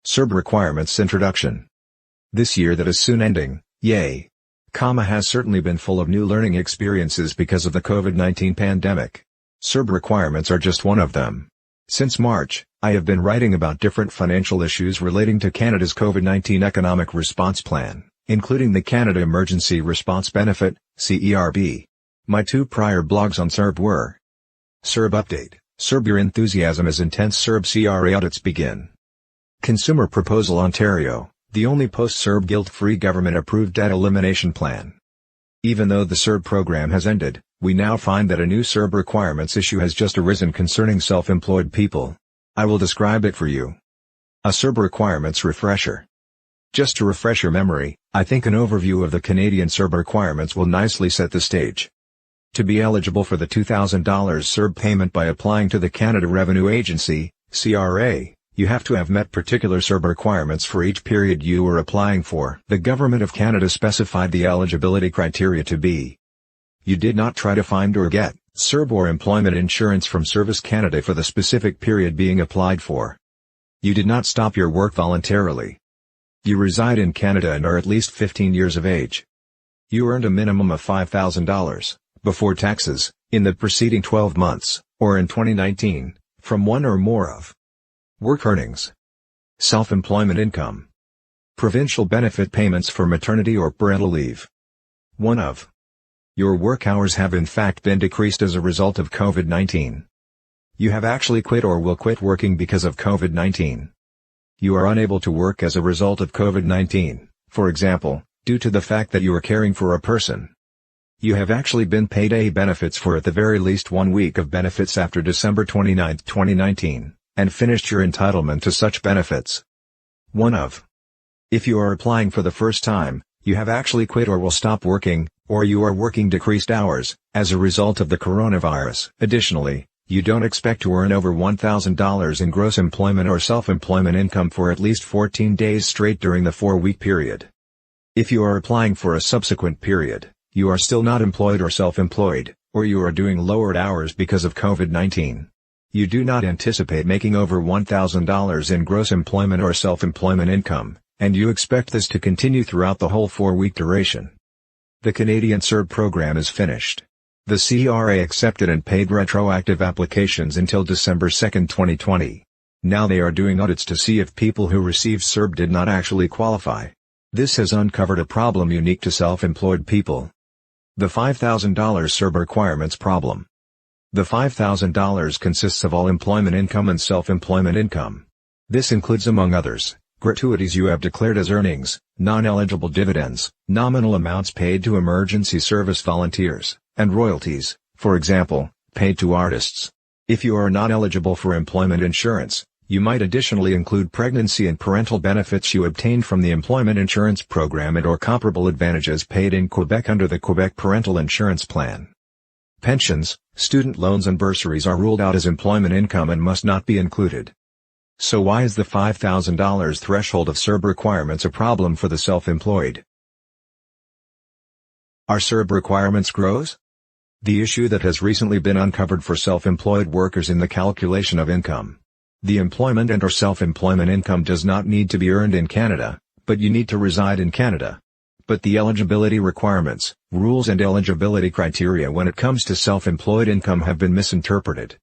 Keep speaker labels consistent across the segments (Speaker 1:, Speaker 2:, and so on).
Speaker 1: Cerb requirements introduction. This year that is soon ending, yay! Has certainly been full of new learning experiences because of the COVID-19 pandemic. Cerb requirements are just one of them. Since March, I have been writing about different financial issues relating to Canada's COVID-19 Economic Response Plan, including the Canada Emergency Response Benefit, CERB. My two prior blogs on Cerb were Cerb Update, Cerb Your Enthusiasm is Intense, Cerb CRA Audits Begin. Consumer Proposal Ontario, the only post-Cerb guilt-free government-approved debt elimination plan. Even though the Cerb program has ended, we now find that a new Cerb requirements issue has just arisen concerning self-employed people. I will describe it for you. A Cerb requirements refresher. Just to refresh your memory, I think an overview of the Canadian Cerb requirements will nicely set the stage. To be eligible for the $2,000 Cerb payment by applying to the Canada Revenue Agency, CRA, you have to have met particular Cerb requirements for each period you were applying for. The Government of Canada specified the eligibility criteria to be: you did not try to find or get Cerb or employment insurance from Service Canada for the specific period being applied for. You did not stop your work voluntarily. You reside in Canada and are at least 15 years of age. You earned a minimum of $5,000, before taxes, in the preceding 12 months, or in 2019, from one or more of work earnings. Self-employment income. Provincial benefit payments for maternity or parental leave. One of your work hours have in fact been decreased as a result of COVID-19. You have actually quit or will quit working because of COVID-19. You are unable to work as a result of COVID-19, for example, due to the fact that you are caring for a person. You have actually been paid A benefits for at the very least 1 week of benefits after December 29, 2019, and finished your entitlement to such benefits. One of. If you are applying for the first time, you have actually quit or will stop working, or you are working decreased hours, as a result of the coronavirus. Additionally, you don't expect to earn over $1,000 in gross employment or self-employment income for at least 14 days straight during the 4-week period. If you are applying for a subsequent period, you are still not employed or self-employed, or you are doing lowered hours because of COVID-19. You do not anticipate making over $1,000 in gross employment or self-employment income, and you expect this to continue throughout the whole 4-week duration. The Canadian Cerb program is finished. The CRA accepted and paid retroactive applications until December 2, 2020. Now they are doing audits to see if people who received Cerb did not actually qualify. This has uncovered a problem unique to self-employed people. The $5,000 Cerb requirements problem. The $5,000 consists of all employment income and self-employment income. This includes, among others, gratuities you have declared as earnings, non-eligible dividends, nominal amounts paid to emergency service volunteers, and royalties, for example, paid to artists. If you are not eligible for employment insurance, you might additionally include pregnancy and parental benefits you obtained from the Employment Insurance Program and/or comparable advantages paid in Quebec under the Quebec Parental Insurance Plan. Pensions, student loans and bursaries are ruled out as employment income and must not be included. So why is the $5,000 threshold of Cerb requirements a problem for the self-employed? Are Cerb requirements gross? The issue that has recently been uncovered for self-employed workers in the calculation of income. The employment and/or self-employment income does not need to be earned in Canada, but you need to reside in Canada. But the eligibility requirements, rules and eligibility criteria when it comes to self-employed income have been misinterpreted.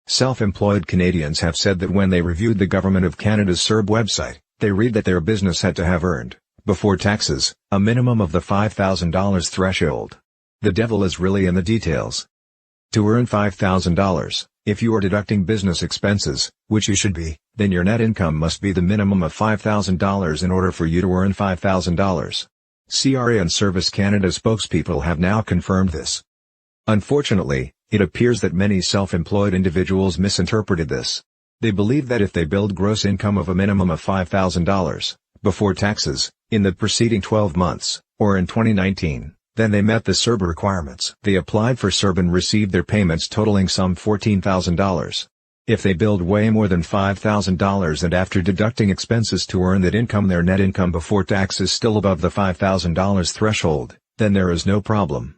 Speaker 1: Self-employed Canadians have said that when they reviewed the Government of Canada's Cerb website, they read that their business had to have earned, before taxes, a minimum of the $5,000 threshold. The devil is really in the details. To earn $5,000, if you are deducting business expenses, which you should be, then your net income must be the minimum of $5,000 in order for you to earn $5,000. CRA and Service Canada spokespeople have now confirmed this. Unfortunately, it appears that many self-employed individuals misinterpreted this. They believe that if they build gross income of a minimum of $5,000, before taxes, in the preceding 12 months, or in 2019, then they met the Cerb requirements. They applied for Cerb and received their payments totaling some $14,000. If they build way more than $5,000 and after deducting expenses to earn that income, their net income before tax is still above the $5,000 threshold, then there is no problem.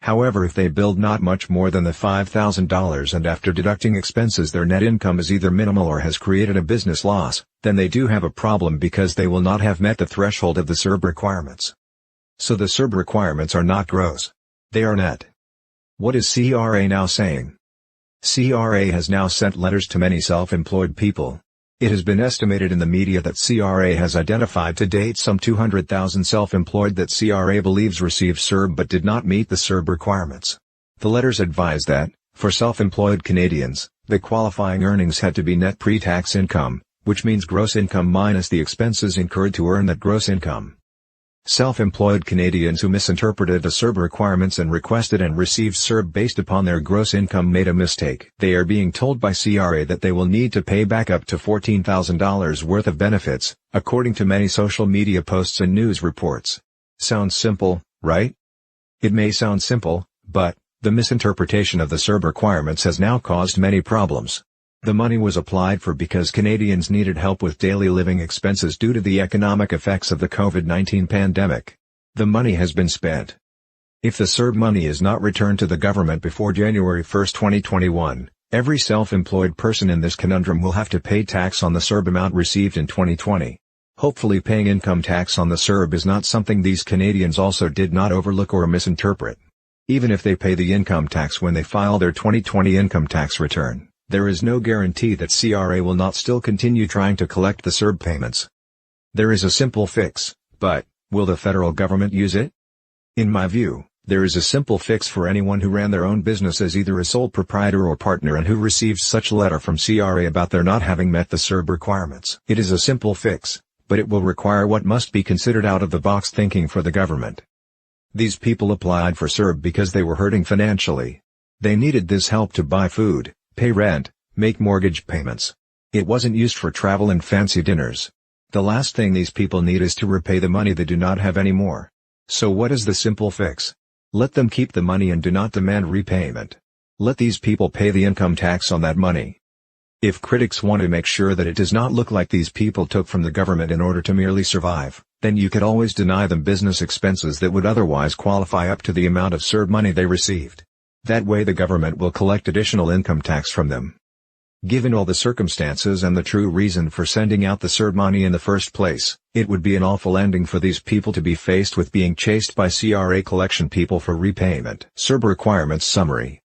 Speaker 1: However, if they build not much more than the $5,000 and after deducting expenses their net income is either minimal or has created a business loss, then they do have a problem because they will not have met the threshold of the Cerb requirements. So the Cerb requirements are not gross. They are net. What is CRA now saying? CRA has now sent letters to many self-employed people. It has been estimated in the media that CRA has identified to date some 200,000 self-employed that CRA believes received Cerb but did not meet the Cerb requirements. The letters advise that, for self-employed Canadians, the qualifying earnings had to be net pre-tax income, which means gross income minus the expenses incurred to earn that gross income. Self-employed Canadians who misinterpreted the Cerb requirements and requested and received Cerb based upon their gross income made a mistake. They are being told by CRA that they will need to pay back up to $14,000 worth of benefits, according to many social media posts and news reports. Sounds simple, right? It may sound simple, but the misinterpretation of the Cerb requirements has now caused many problems. The money was applied for because Canadians needed help with daily living expenses due to the economic effects of the COVID-19 pandemic. The money has been spent. If the Cerb money is not returned to the government before January 1, 2021, every self-employed person in this conundrum will have to pay tax on the Cerb amount received in 2020. Hopefully paying income tax on the Cerb is not something these Canadians also did not overlook or misinterpret. Even if they pay the income tax when they file their 2020 income tax return, there is no guarantee that CRA will not still continue trying to collect the Cerb payments. There is a simple fix, but will the federal government use it? In my view, there is a simple fix for anyone who ran their own business as either a sole proprietor or partner and who received such a letter from CRA about their not having met the Cerb requirements. It is a simple fix, but it will require what must be considered out-of-the-box thinking for the government. These people applied for Cerb because they were hurting financially. They needed this help to buy food, pay rent, make mortgage payments. It wasn't used for travel and fancy dinners. The last thing these people need is to repay the money they do not have anymore. So what is the simple fix? Let them keep the money and do not demand repayment. Let these people pay the income tax on that money. If critics want to make sure that it does not look like these people took from the government in order to merely survive, then you could always deny them business expenses that would otherwise qualify up to the amount of Cerb money they received. That way the government will collect additional income tax from them. Given all the circumstances and the true reason for sending out the Cerb money in the first place, it would be an awful ending for these people to be faced with being chased by CRA collection people for repayment. Cerb Requirements Summary.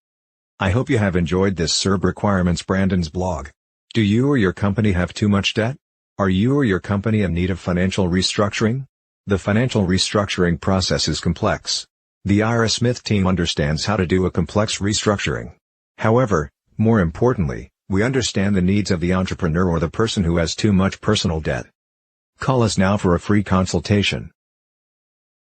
Speaker 1: I hope you have enjoyed this Cerb Requirements Brandon's blog. Do you or your company have too much debt? Are you or your company in need of financial restructuring? The financial restructuring process is complex. The Ira Smith team understands how to do a complex restructuring. However, more importantly, we understand the needs of the entrepreneur or the person who has too much personal debt. Call us now for a free consultation.